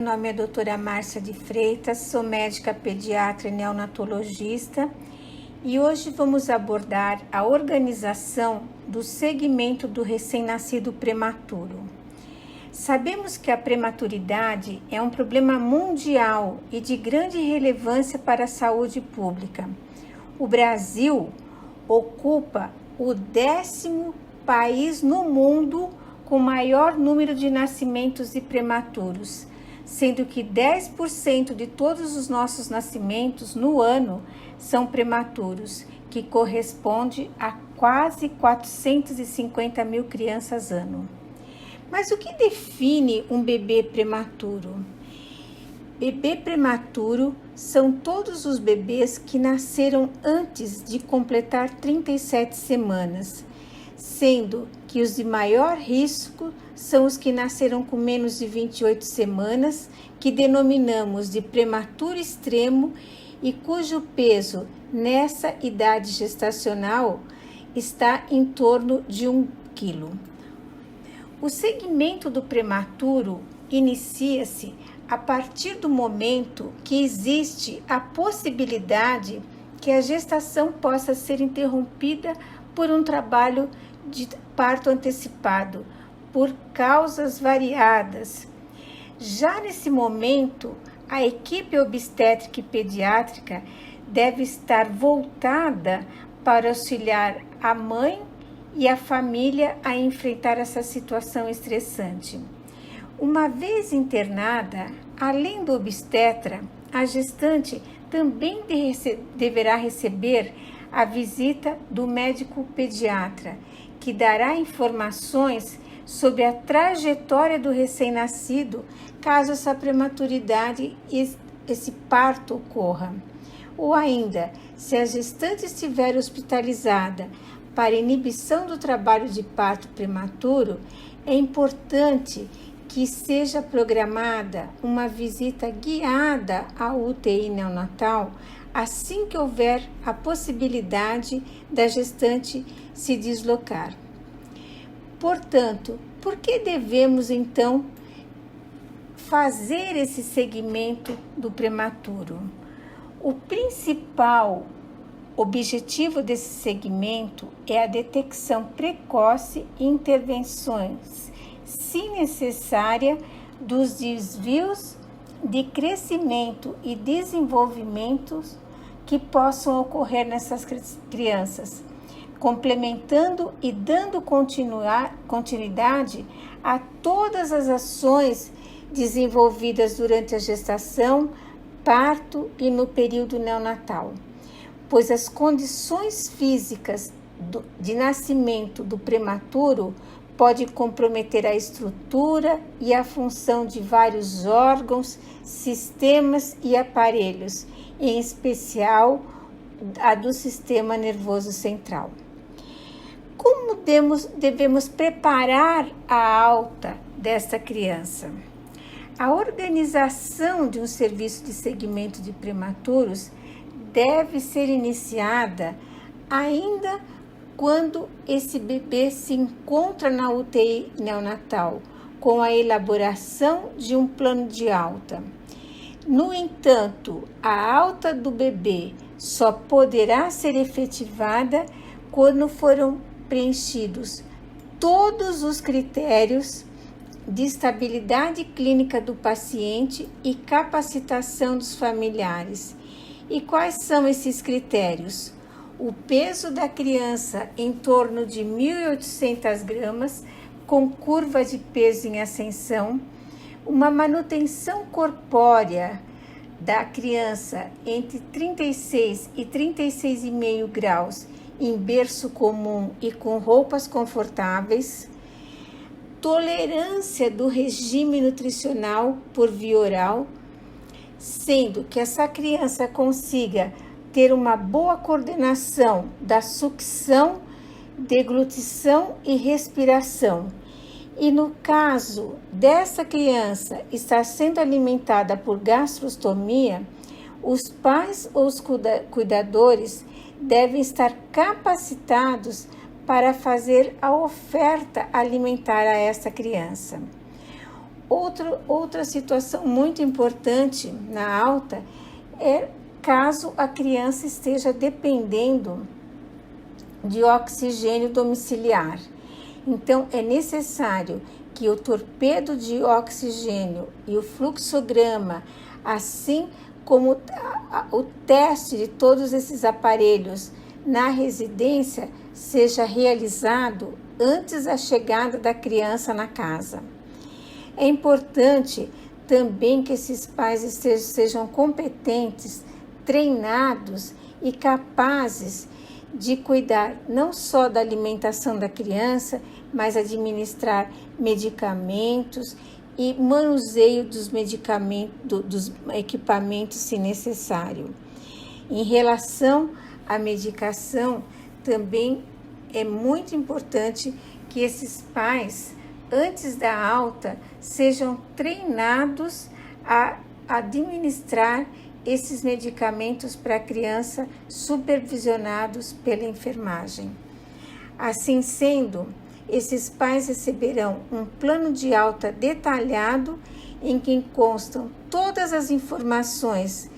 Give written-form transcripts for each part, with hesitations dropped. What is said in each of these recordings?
Meu nome é doutora Márcia de Freitas, sou médica pediatra e neonatologista e hoje vamos abordar a organização do segmento do recém-nascido prematuro. Sabemos que a prematuridade é um problema mundial e de grande relevância para a saúde pública. O Brasil ocupa o 10º país no mundo com maior número de nascimentos de prematuros, sendo que 10% de todos os nossos nascimentos no ano são prematuros, que corresponde a quase 450 mil crianças ano. Mas o que define um bebê prematuro? Bebê prematuro são todos os bebês que nasceram antes de completar 37 semanas, sendo que os de maior risco são os que nasceram com menos de 28 semanas, que denominamos de prematuro extremo e cujo peso nessa idade gestacional está em torno de 1 quilo. O segmento do prematuro inicia-se a partir do momento que existe a possibilidade que a gestação possa ser interrompida por um trabalho de parto antecipado, por causas variadas. Já nesse momento, a equipe obstétrica e pediátrica deve estar voltada para auxiliar a mãe e a família a enfrentar essa situação estressante. Uma vez internada, além do obstetra, a gestante também deverá receber a visita do médico pediatra, que dará informações sobre a trajetória do recém-nascido, caso essa prematuridade e esse parto ocorra. Ou ainda, se a gestante estiver hospitalizada para inibição do trabalho de parto prematuro, é importante que seja programada uma visita guiada à UTI neonatal assim que houver a possibilidade da gestante se deslocar. Portanto, por que devemos então fazer esse segmento do prematuro? O principal objetivo desse segmento é a detecção precoce e intervenções, se necessária, dos desvios de crescimento e desenvolvimento que possam ocorrer nessas crianças, complementando e dando continuidade a todas as ações desenvolvidas durante a gestação, parto e no período neonatal, pois as condições físicas de nascimento do prematuro pode comprometer a estrutura e a função de vários órgãos, sistemas e aparelhos, em especial a do sistema nervoso central. Como devemos preparar a alta desta criança? A organização de um serviço de segmento de prematuros deve ser iniciada ainda quando esse bebê se encontra na UTI neonatal, com a elaboração de um plano de alta. No entanto, a alta do bebê só poderá ser efetivada quando foram preenchidos todos os critérios de estabilidade clínica do paciente e capacitação dos familiares. E quais são esses critérios? O peso da criança em torno de 1.800 gramas, com curva de peso em ascensão, uma manutenção corpórea da criança entre 36 e 36,5 graus em berço comum e com roupas confortáveis, tolerância do regime nutricional por via oral, sendo que essa criança consiga ter uma boa coordenação da sucção, deglutição e respiração. E no caso dessa criança estar sendo alimentada por gastrostomia, os pais ou os cuidadores devem estar capacitados para fazer a oferta alimentar a essa criança. Outra situação muito importante na alta é caso a criança esteja dependendo de oxigênio domiciliar. Então, é necessário que o torpedo de oxigênio e o fluxograma, assim como o teste de todos esses aparelhos na residência, seja realizado antes da chegada da criança na casa. É importante também que esses pais sejam competentes, treinados e capazes de cuidar não só da alimentação da criança, mas administrar medicamentos e manuseio dos equipamentos, se necessário. Em relação à medicação, também é muito importante que esses pais, antes da alta, sejam treinados a administrar esses medicamentos para a criança, supervisionados pela enfermagem. Assim sendo, esses pais receberão um plano de alta detalhado em que constam todas as informações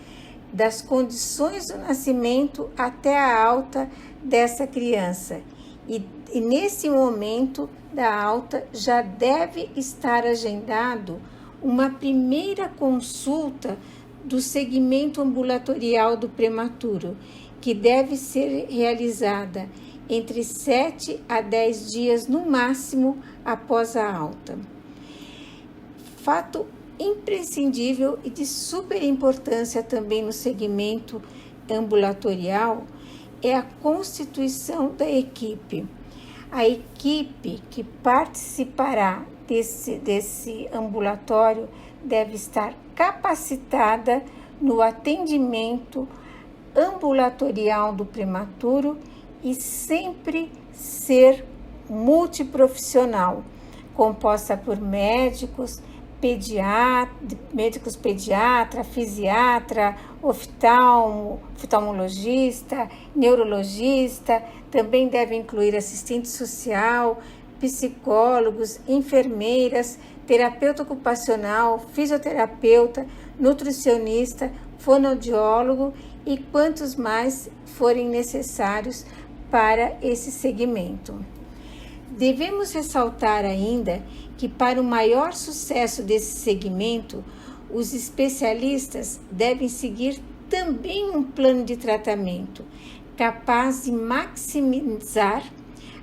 das condições do nascimento até a alta dessa criança. E nesse momento da alta já deve estar agendado uma primeira consulta do segmento ambulatorial do prematuro, que deve ser realizada entre 7 a 10 dias no máximo após a alta. Fato imprescindível e de super importância também no segmento ambulatorial é a constituição da equipe. A equipe que participará desse ambulatório deve estar capacitada no atendimento ambulatorial do prematuro e sempre ser multiprofissional, composta por médicos pediatra, fisiatra, oftalmologista, neurologista, também deve incluir assistente social, psicólogos, enfermeiras, terapeuta ocupacional, fisioterapeuta, nutricionista, fonoaudiólogo e quantos mais forem necessários para esse segmento. Devemos ressaltar ainda que para o maior sucesso desse segmento, os especialistas devem seguir também um plano de tratamento capaz de maximizar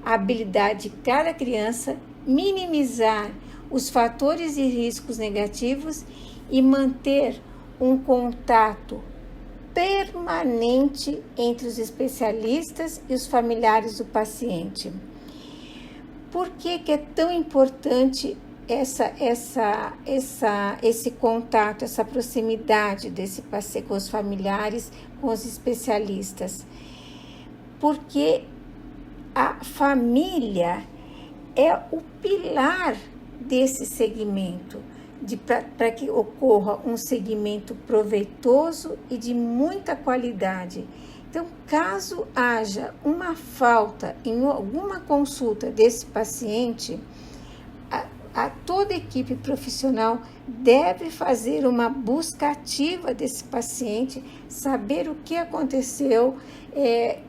a habilidade de cada criança, minimizar os fatores de riscos negativos e manter um contato permanente entre os especialistas e os familiares do paciente. Por que é tão importante esse contato, essa proximidade desse paciente com os familiares, com os especialistas? Porque a família é o pilar desse segmento, para que ocorra um segmento proveitoso e de muita qualidade. Então, caso haja uma falta em alguma consulta desse paciente, toda equipe profissional deve fazer uma busca ativa desse paciente, saber o que aconteceu,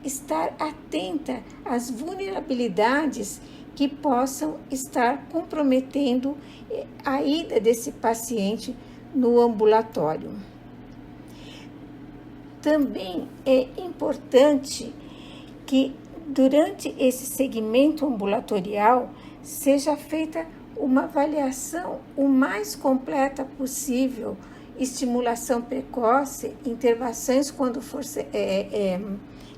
estar atenta às vulnerabilidades que possam estar comprometendo a ida desse paciente no ambulatório. Também é importante que durante esse segmento ambulatorial seja feita uma avaliação o mais completa possível, estimulação precoce, intervenções quando for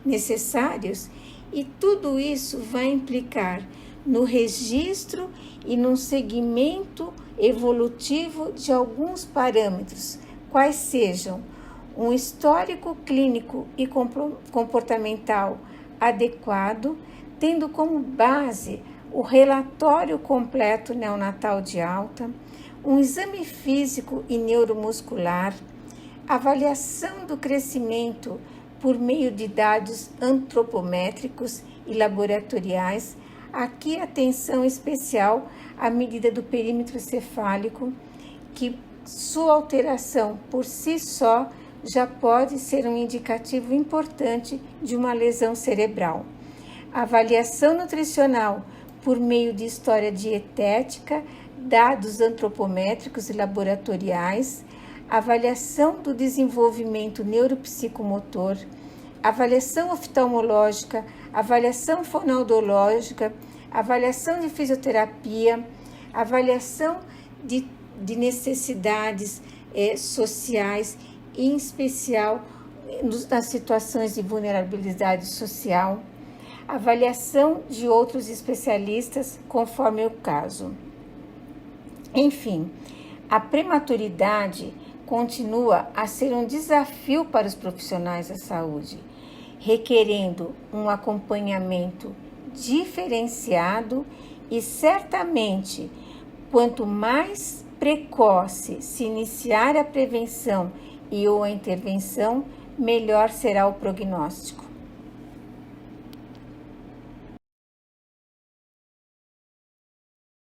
necessários, e tudo isso vai implicar no registro e no segmento evolutivo de alguns parâmetros, quais sejam um histórico clínico e comportamental adequado, tendo como base o relatório completo neonatal de alta, um exame físico e neuromuscular, avaliação do crescimento por meio de dados antropométricos e laboratoriais, aqui atenção especial à medida do perímetro cefálico, que sua alteração por si só já pode ser um indicativo importante de uma lesão cerebral. Avaliação nutricional por meio de história dietética, dados antropométricos e laboratoriais, avaliação do desenvolvimento neuropsicomotor, avaliação oftalmológica, avaliação fonoaudiológica, avaliação de fisioterapia, avaliação de necessidades sociais, em especial nas situações de vulnerabilidade social, avaliação de outros especialistas, conforme o caso. Enfim, a prematuridade continua a ser um desafio para os profissionais da saúde, requerendo um acompanhamento diferenciado e certamente, quanto mais precoce se iniciar a prevenção e ou a intervenção, melhor será o prognóstico.